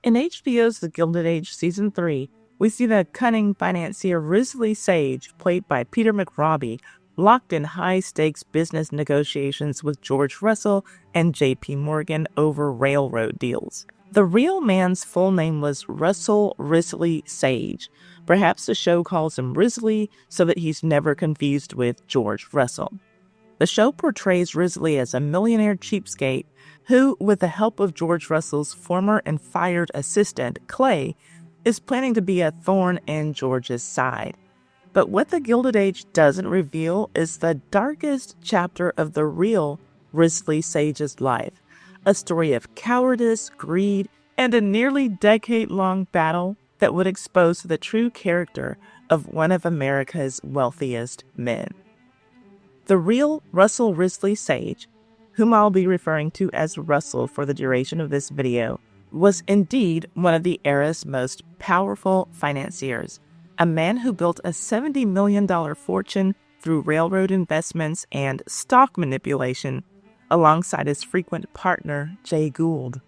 In HBO's The Gilded Age Season 3, we see the cunning financier Risley Sage, played by Peter McRobbie, locked in high-stakes business negotiations with George Russell and J.P. Morgan over railroad deals. The real man's full name was Russell Risley Sage. Perhaps the show calls him Risley so that he's never confused with George Russell. The show portrays Risley as a millionaire cheapskate who, with the help of George Russell's former and fired assistant, Clay, is planning to be a thorn in George's side. But what The Gilded Age doesn't reveal is the darkest chapter of the real Risley Sage's life, a story of cowardice, greed, and a nearly decade-long battle that would expose the true character of one of America's wealthiest men. The real Russell Risley Sage, whom I'll be referring to as Russell for the duration of this video, was indeed one of the era's most powerful financiers, a man who built a $70 million fortune through railroad investments and stock manipulation, alongside his frequent partner, Jay Gould.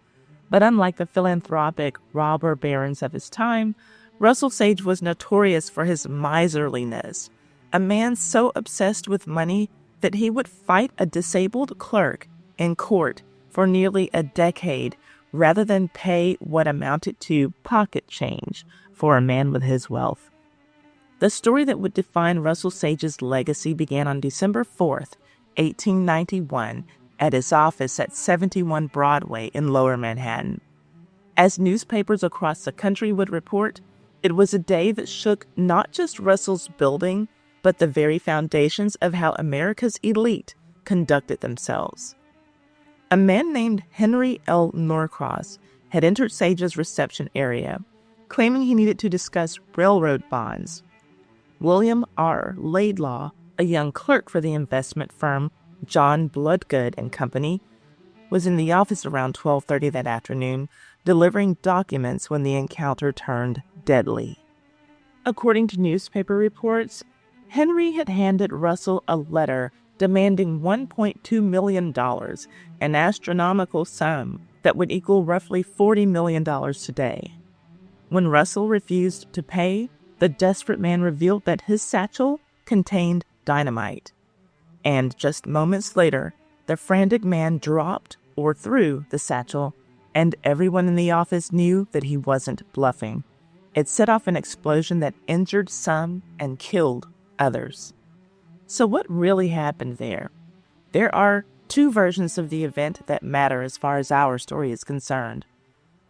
But unlike the philanthropic robber barons of his time, Russell Sage was notorious for his miserliness, a man so obsessed with money that he would fight a disabled clerk in court for nearly a decade rather than pay what amounted to pocket change for a man with his wealth. The story that would define Russell Sage's legacy began on December 4th, 1891, at his office at 71 Broadway in Lower Manhattan. As newspapers across the country would report, it was a day that shook not just Russell's building, but the very foundations of how America's elite conducted themselves. A man named Henry Norcross had entered Sage's reception area, claiming he needed to discuss railroad bonds. William Laidlaw, a young clerk for the investment firm John Bloodgood and Company, was in the office around 12:30 that afternoon, delivering documents when the encounter turned deadly. According to newspaper reports, Henry had handed Russell a letter demanding $1.2 million, an astronomical sum that would equal roughly $40 million today. When Russell refused to pay, the desperate man revealed that his satchel contained dynamite. And just moments later, the frantic man dropped or threw the satchel, and everyone in the office knew that he wasn't bluffing. It set off an explosion that injured some and killed others. So what really happened there? There are two versions of the event that matter as far as our story is concerned.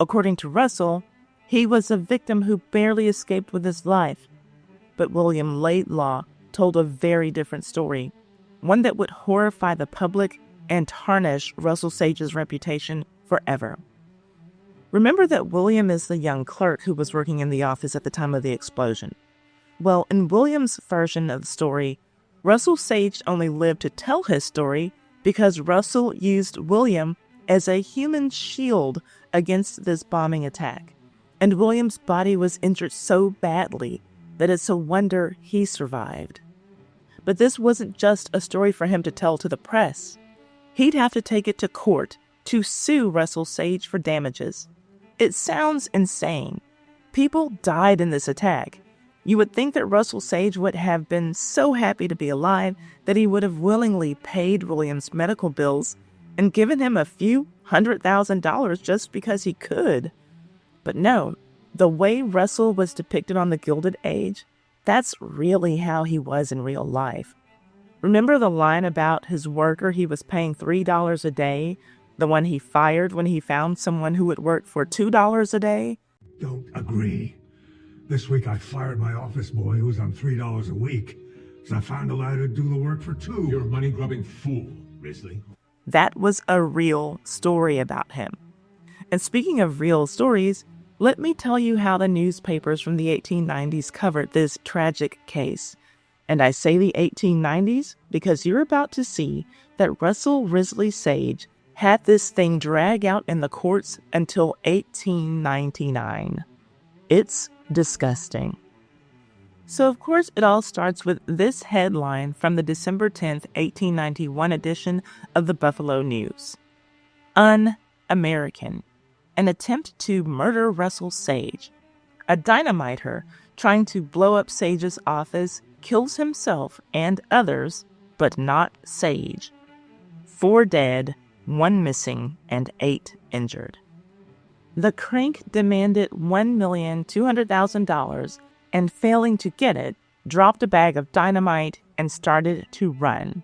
According to Russell, he was a victim who barely escaped with his life. But William Laidlaw told a very different story, one that would horrify the public and tarnish Russell Sage's reputation forever. Remember that William is the young clerk who was working in the office at the time of the explosion. Well, in William's version of the story, Russell Sage only lived to tell his story because Russell used William as a human shield against this bombing attack. And William's body was injured so badly that it's a wonder he survived. But this wasn't just a story for him to tell to the press. He'd have to take it to court to sue Russell Sage for damages. It sounds insane. People died in this attack. You would think that Russell Sage would have been so happy to be alive that he would have willingly paid William's medical bills and given him a few $100,000 just because he could. But no, the way Russell was depicted on The Gilded Age, that's really how he was in real life. Remember the line about his worker he was paying $3 a day, the one he fired when he found someone who would work for $2 a day? Don't agree. This week I fired my office boy who was on $3 a week, so I found a lad who'd do the work for $2. You're a money-grubbing fool, Risley. That was a real story about him. And speaking of real stories, let me tell you how the newspapers from the 1890s covered this tragic case. And I say the 1890s because you're about to see that Russell Risley Sage had this thing drag out in the courts until 1899. It's disgusting. So of course it all starts with this headline from the December 10th, 1891 edition of the Buffalo News. Un-American. an attempt to murder Russell Sage. A dynamiter trying to blow up Sage's office kills himself and others, but not Sage. 4 dead, 1 missing, and 8 injured. The crank demanded $1,200,000 and, failing to get it, dropped a bag of dynamite and started to run.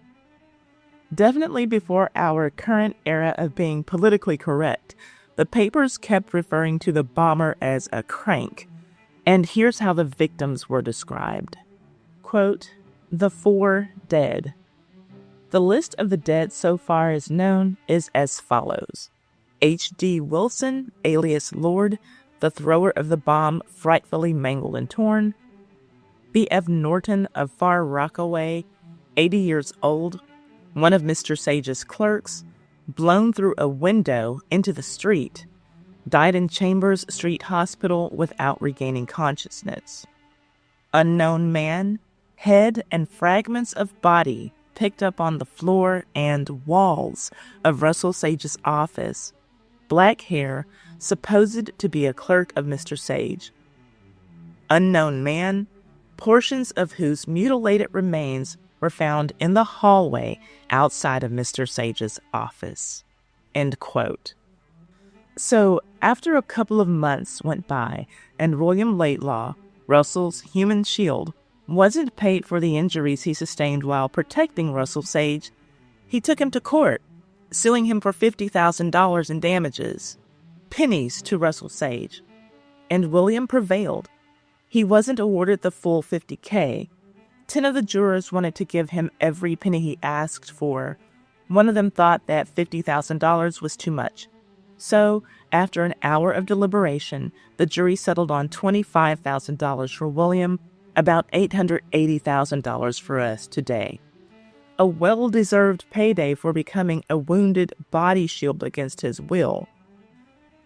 Definitely before our current era of being politically correct, the papers kept referring to the bomber as a crank, and here's how the victims were described. Quote, "The 4 dead." The list of the dead so far as known is as follows. H.D. Wilson, alias Lord, the thrower of the bomb, frightfully mangled and torn. B.F. Norton of Far Rockaway, 80 years old, one of Mr. Sage's clerks, blown through a window into the street, died in Chambers Street Hospital without regaining consciousness. Unknown man, head and fragments of body picked up on the floor and walls of Russell Sage's office. Black hair, supposed to be a clerk of Mr. Sage. Unknown man, portions of whose mutilated remains were found in the hallway outside of Mr. Sage's office. End quote. So, after a couple of months went by and William Laidlaw, Russell's human shield, wasn't paid for the injuries he sustained while protecting Russell Sage, he took him to court, suing him for $50,000 in damages, pennies to Russell Sage. And William prevailed. He wasn't awarded the full $50K. 10 of the jurors wanted to give him every penny he asked for. One of them thought that $50,000 was too much. So, after an hour of deliberation, the jury settled on $25,000 for William, about $880,000 for us today. A well-deserved payday for becoming a wounded body shield against his will.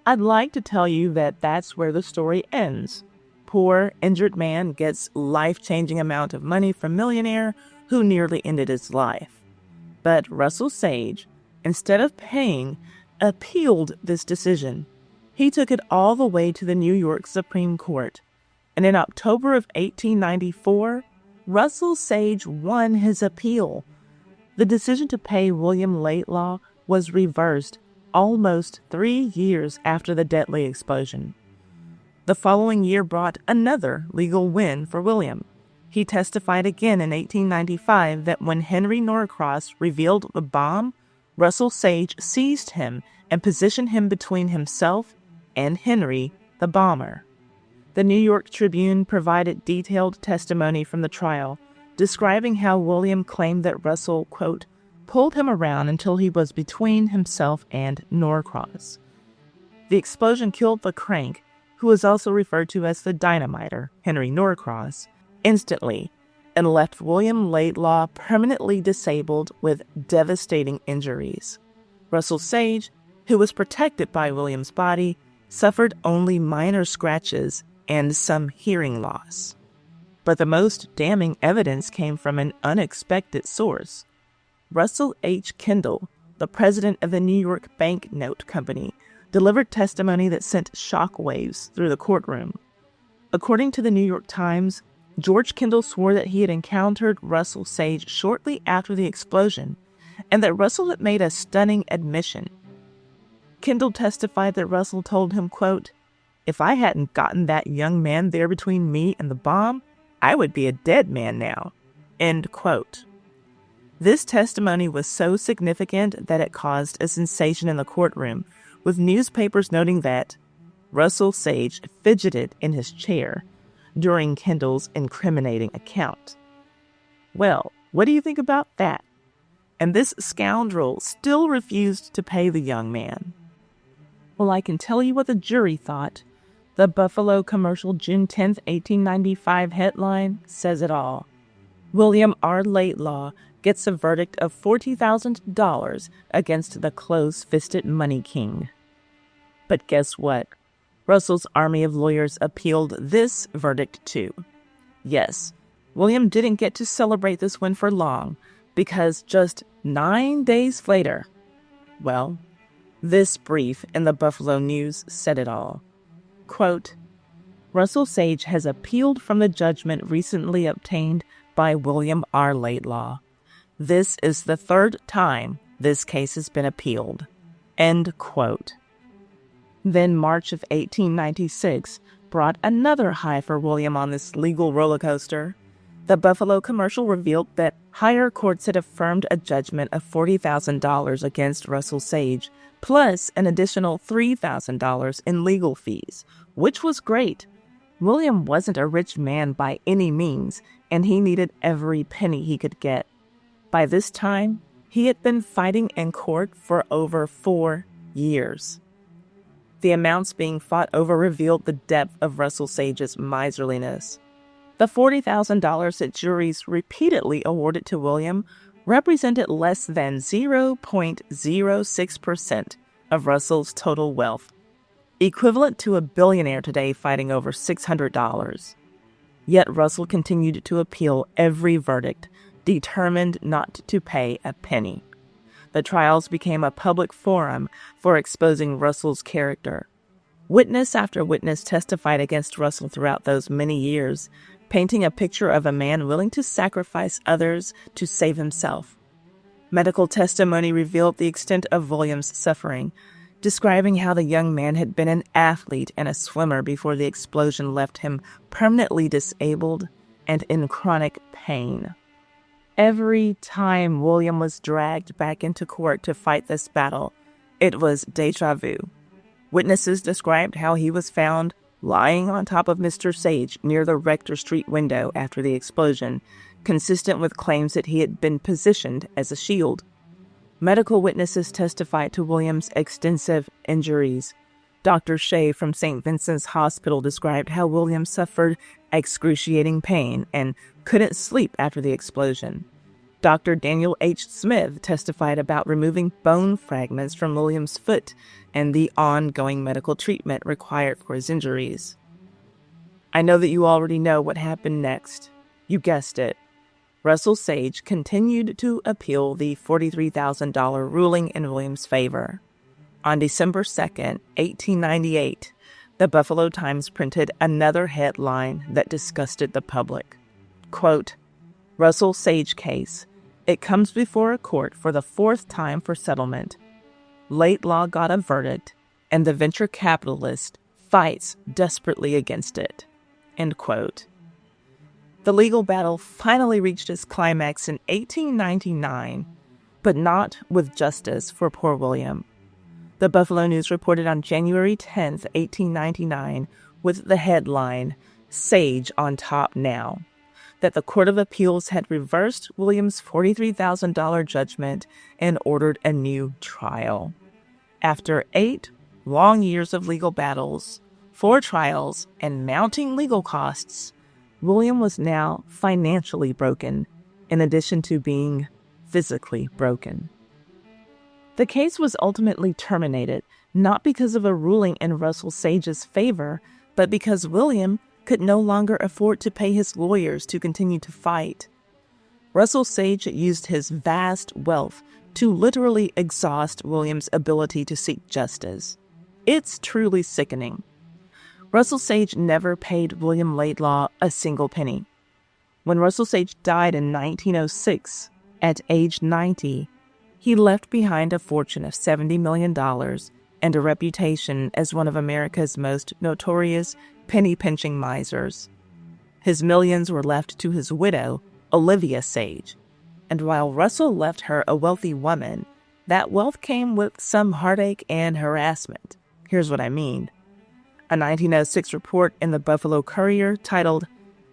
I'd like to tell you that that's where the story ends. Poor, injured man gets life-changing amount of money from millionaire who nearly ended his life. But Russell Sage, instead of paying, appealed this decision. He took it all the way to the New York Supreme Court. And in October of 1894, Russell Sage won his appeal. The decision to pay William Laidlaw was reversed almost 3 years after the deadly explosion. The following year brought another legal win for William. He testified again in 1895 that when Henry Norcross revealed the bomb, Russell Sage seized him and positioned him between himself and Henry, the bomber. The New York Tribune provided detailed testimony from the trial, describing how William claimed that Russell, quote, pulled him around until he was between himself and Norcross. The explosion killed the crank, who was also referred to as the dynamiter, Henry Norcross, instantly, and left William Laidlaw permanently disabled with devastating injuries. Russell Sage, who was protected by William's body, suffered only minor scratches and some hearing loss. But the most damning evidence came from an unexpected source. Russell H. Kendall, the president of the New York Bank Note Company, delivered testimony that sent shockwaves through the courtroom. According to the New York Times, George Kendall swore that he had encountered Russell Sage shortly after the explosion, and that Russell had made a stunning admission. Kendall testified that Russell told him, quote, "If I hadn't gotten that young man there between me and the bomb, I would be a dead man now." End quote. This testimony was so significant that it caused a sensation in the courtroom, with newspapers noting that Russell Sage fidgeted in his chair during Kendall's incriminating account. Well, what do you think about that? And this scoundrel still refused to pay the young man. Well, I can tell you what the jury thought. The Buffalo Commercial June 10th, 1895 headline says it all. William R. Laidlaw gets a verdict of $40,000 against the close-fisted money king. But guess what? Russell's army of lawyers appealed this verdict too. Yes, William didn't get to celebrate this win for long, because just 9 days later, well, This brief in the Buffalo News said it all. Quote, Russell Sage has appealed from the judgment recently obtained by William R. Laidlaw. This is the third time this case has been appealed. End quote. Then March of 1896 brought another high for William on this legal roller coaster. The Buffalo commercial revealed that higher courts had affirmed a judgment of $40,000 against Russell Sage, plus an additional $3,000 in legal fees, which was great. William wasn't a rich man by any means, and he needed every penny he could get. By this time, he had been fighting in court for over 4 years. The amounts being fought over revealed the depth of Russell Sage's miserliness. The $40,000 that juries repeatedly awarded to William represented less than 0.06% of Russell's total wealth, equivalent to a billionaire today fighting over $600. Yet Russell continued to appeal every verdict, determined not to pay a penny. The trials became a public forum for exposing Russell's character. Witness after witness testified against Russell throughout those many years, painting a picture of a man willing to sacrifice others to save himself. Medical testimony revealed the extent of William's suffering, describing how the young man had been an athlete and a swimmer before the explosion left him permanently disabled and in chronic pain. Every time William was dragged back into court to fight this battle, it was déjà vu. Witnesses described how he was found lying on top of Mr. Sage near the Rector Street window after the explosion, consistent with claims that he had been positioned as a shield. Medical witnesses testified to William's extensive injuries. Dr. Shea from St. Vincent's Hospital described how William suffered excruciating pain and couldn't sleep after the explosion. Dr. Daniel H. Smith testified about removing bone fragments from William's foot and the ongoing medical treatment required for his injuries. I know that you already know what happened next. You guessed it. Russell Sage continued to appeal the $43,000 ruling in William's favor. On December 2nd, 1898, the Buffalo Times printed another headline that disgusted the public. Quote, Russell Sage case. It comes before a court for the 4th time for settlement. Laidlaw got a verdict, and the venture capitalist fights desperately against it. End quote. The legal battle finally reached its climax in 1899, but not with justice for poor William. The Buffalo News reported on January 10, 1899, with the headline, Sage on Top Now, that the Court of Appeals had reversed William's $43,000 judgment and ordered a new trial. After 8 long years of legal battles, 4 trials, and mounting legal costs, William was now financially broken, in addition to being physically broken. The case was ultimately terminated, not because of a ruling in Russell Sage's favor, but because William could no longer afford to pay his lawyers to continue to fight. Russell Sage used his vast wealth to literally exhaust William's ability to seek justice. It's truly sickening. Russell Sage never paid William Laidlaw a single penny. When Russell Sage died in 1906, at age 90, he left behind a fortune of $70 million and a reputation as one of America's most notorious penny-pinching misers. His millions were left to his widow, Olivia Sage, and while Russell left her a wealthy woman, that wealth came with some heartache and harassment. Here's what I mean. A 1906 report in the Buffalo Courier titled,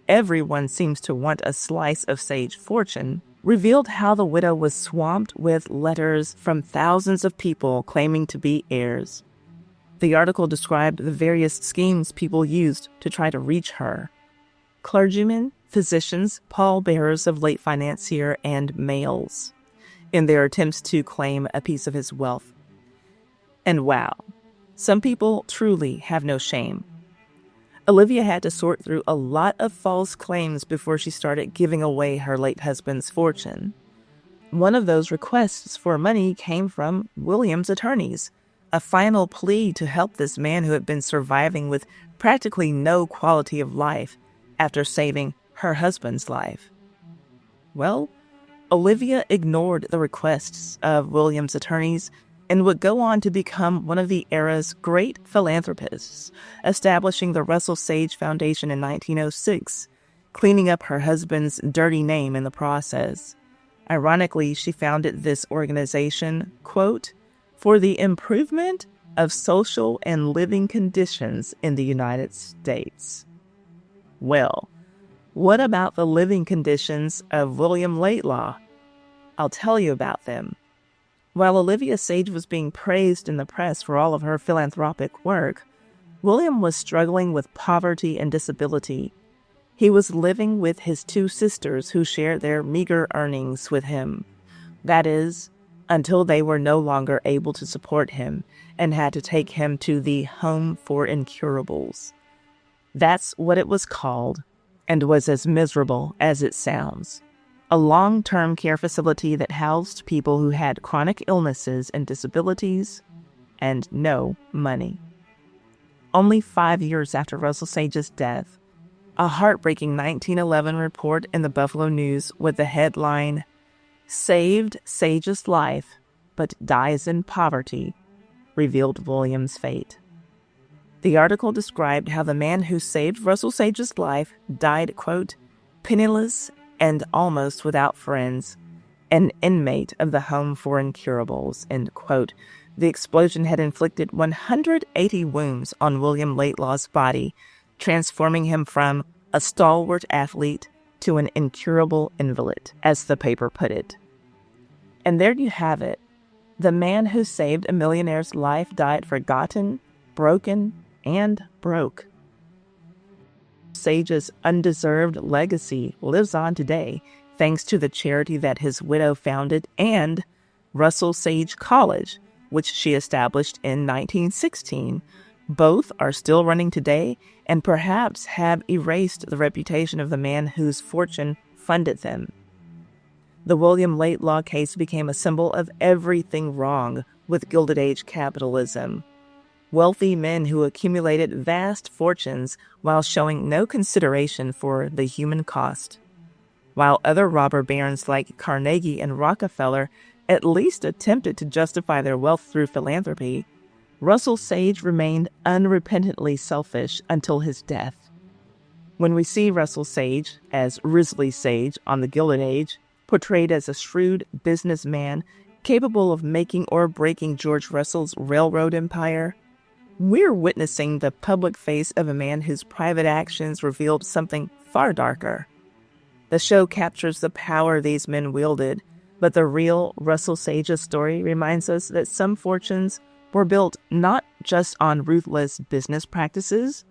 "Everyone Seems to Want a Slice of Sage Fortune," revealed how the widow was swamped with letters from thousands of people claiming to be heirs. The article described the various schemes people used to try to reach her. Clergymen, physicians, pallbearers of late financier, and males, in their attempts to claim a piece of his wealth. And wow, some people truly have no shame. Olivia had to sort through a lot of false claims before she started giving away her late husband's fortune. One of those requests for money came from William's attorneys, a final plea to help this man who had been surviving with practically no quality of life after saving her husband's life. Well, Olivia ignored the requests of William's attorneys and would go on to become one of the era's great philanthropists, establishing the Russell Sage Foundation in 1906, cleaning up her husband's dirty name in the process. Ironically, she founded this organization, quote, for the improvement of social and living conditions in the United States. Well, what about the living conditions of William Laidlaw? I'll tell you about them. While Olivia Sage was being praised in the press for all of her philanthropic work, William was struggling with poverty and disability. He was living with his two sisters who shared their meager earnings with him. That is, until they were no longer able to support him and had to take him to the Home for Incurables. That's what it was called, and was as miserable as it sounds. A long-term care facility that housed people who had chronic illnesses and disabilities, and no money. Only 5 years after Russell Sage's death, a heartbreaking 1911 report in the Buffalo News with the headline, "Saved Sage's Life, but Dies in Poverty," revealed William's fate. The article described how the man who saved Russell Sage's life died, quote, penniless and almost without friends, an inmate of the Home for Incurables, end quote. The explosion had inflicted 180 wounds on William Laidlaw's body, transforming him from a stalwart athlete to an incurable invalid, as the paper put it. And there you have it. The man who saved a millionaire's life died forgotten, broken, and broke. Sage's undeserved legacy lives on today, thanks to the charity that his widow founded and Russell Sage College, which she established in 1916. Both are still running today and perhaps have erased the reputation of the man whose fortune funded them. The William Laidlaw case became a symbol of everything wrong with Gilded Age capitalism. Wealthy men who accumulated vast fortunes while showing no consideration for the human cost. While other robber barons like Carnegie and Rockefeller at least attempted to justify their wealth through philanthropy, Russell Sage remained unrepentantly selfish until his death. When we see Russell Sage, as Risley Sage on the Gilded Age, portrayed as a shrewd businessman capable of making or breaking George Russell's railroad empire, we're witnessing the public face of a man whose private actions revealed something far darker. The show captures the power these men wielded, but the real Russell Sage's story reminds us that some fortunes were built not just on ruthless business practices,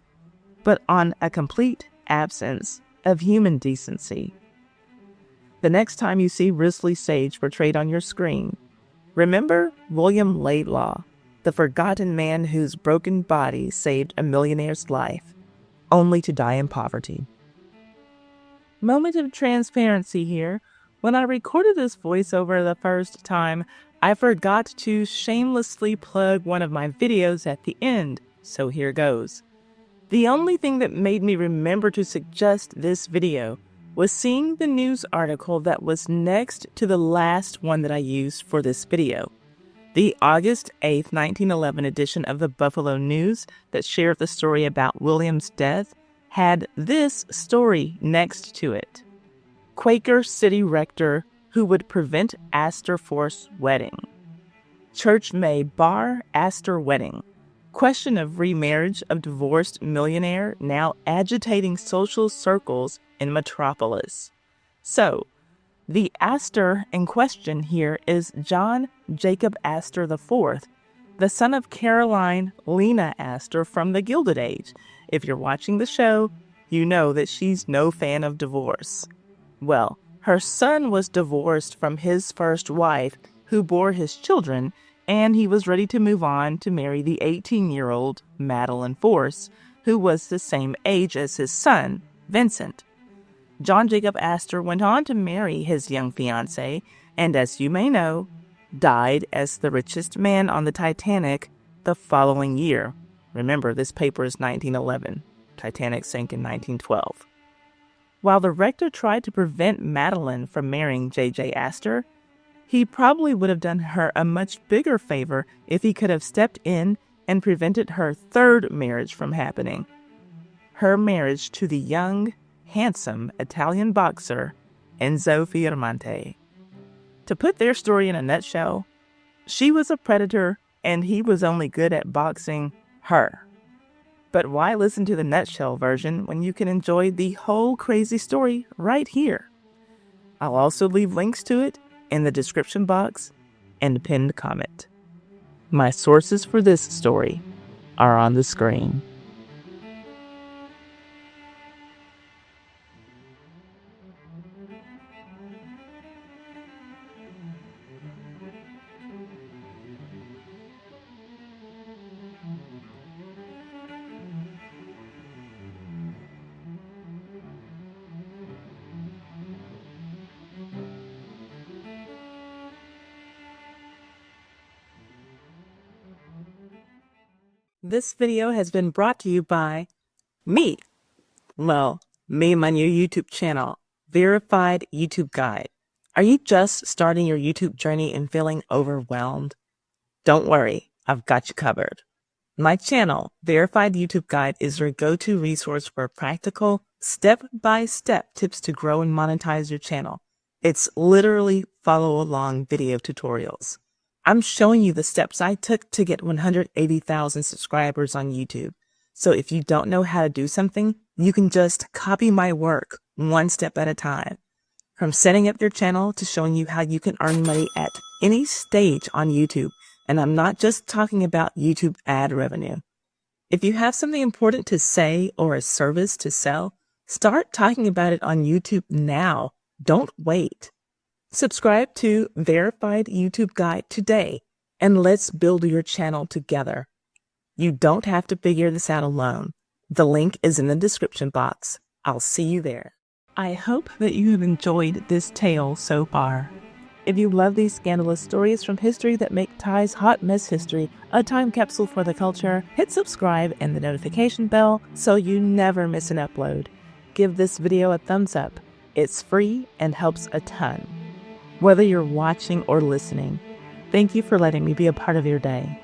but on a complete absence of human decency. The next time you see Risley Sage portrayed on your screen, remember William Laidlaw, the forgotten man whose broken body saved a millionaire's life, only to die in poverty. Moment of transparency here. When I recorded this voiceover the first time, I forgot to shamelessly plug one of my videos at the end, so here goes. The only thing that made me remember to suggest this video was seeing the news article that was next to the last one that I used for this video. The August 8, 1911 edition of the Buffalo News that shared the story about William's death had this story next to it. Quaker city rector who would prevent Astor forced wedding. Church may bar Astor wedding. Question of remarriage of divorced millionaire now agitating social circles in Metropolis. So, the Astor in question here is John Jacob Astor IV, the son of Caroline Lena Astor from the Gilded Age. If you're watching the show, you know that she's no fan of divorce. Well, her son was divorced from his first wife, who bore his children, and he was ready to move on to marry the 18-year-old Madeline Force, who was the same age as his son, Vincent. John Jacob Astor went on to marry his young fiancée, and as you may know, died as the richest man on the Titanic the following year. Remember, this paper is 1911. Titanic sank in 1912. While the rector tried to prevent Madeline from marrying J.J. Astor, he probably would have done her a much bigger favor if he could have stepped in and prevented her third marriage from happening. Her marriage to the young, handsome Italian boxer Enzo Fioramonte. To put their story in a nutshell, she was a predator and he was only good at boxing her. But why listen to the nutshell version when you can enjoy the whole crazy story right here? I'll also leave links to it in the description box and pinned comment. My sources for this story are on the screen. This video has been brought to you by me. Well, me and my new YouTube channel, Verified YouTube Guide. Are you just starting your YouTube journey and feeling overwhelmed? Don't worry, I've got you covered. My channel, Verified YouTube Guide, is your go-to resource for practical, step-by-step tips to grow and monetize your channel. It's literally follow-along video tutorials. I'm showing you the steps I took to get 180,000 subscribers on YouTube. So if you don't know how to do something, you can just copy my work one step at a time. From setting up your channel to showing you how you can earn money at any stage on YouTube. And I'm not just talking about YouTube ad revenue. If you have something important to say or a service to sell, start talking about it on YouTube now. Don't wait. Subscribe to Verified YouTube Guide today, and let's build your channel together. You don't have to figure this out alone. The link is in the description box. I'll see you there. I hope that you have enjoyed this tale so far. If you love these scandalous stories from history that make Ty's Hot Mess History a time capsule for the culture, hit subscribe and the notification bell so you never miss an upload. Give this video a thumbs up. It's free and helps a ton. Whether you're watching or listening, thank you for letting me be a part of your day.